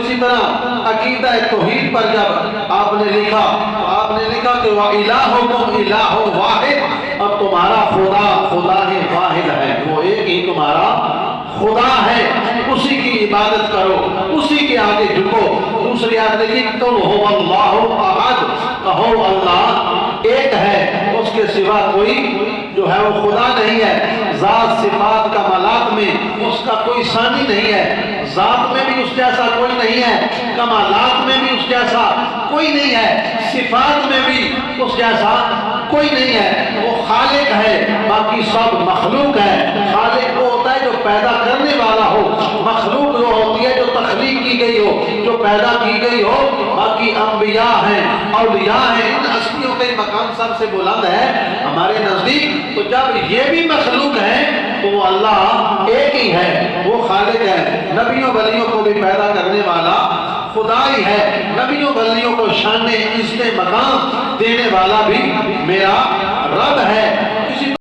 اسی طرح عقیدہ توحید پر جب آپ نے لکھا کہ وَإِلَٰهُكُمْ إِلَٰهٌ وَاحِدٌ، اب تمہارا خدا ہی واحد ہے، وہ ایک ہی تمہارا خدا ہے، اسی کی عبادت کرو، اسی کے آگے جھکو۔ دوسری آیت لکھی قُلْ هُوَ اللَّهُ أَحَدٌ، کہو اللہ ایک ہے، اس کے سوا کوئی جو ہے وہ خدا نہیں ہے۔ ذات صفات کمالات میں اس کا کوئی ثانی نہیں ہے، ذات میں بھی اس جیسا کوئی نہیں ہے، کمالات میں بھی اس جیسا کوئی نہیں ہے، صفات میں بھی اس جیسا کوئی نہیں ہے۔ وہ خالق ہے، باقی سب مخلوق ہے۔ خالق وہ ہوتا ہے جو پیدا کرنے والا ہو، مخلوق وہ ہوتی ہے جو تخلیق کی گئی ہو، جو پیدا کی گئی ہو۔ باقی انبیاء ہیں، اولیاء ہیں، ان ہستیوں کے مقام سب سے بلند ہے ہمارے نزدیک۔ تو جب یہ بھی مخلوق ہے تو وہ اللہ ایک ہی ہے، وہ خالق ہے۔ نبیوں ولیوں کو بھی پیدا کرنے والا خدا ہی ہے، نبیوں ولیوں کو شان عزت مقام دینے والا بھی میرا رب ہے۔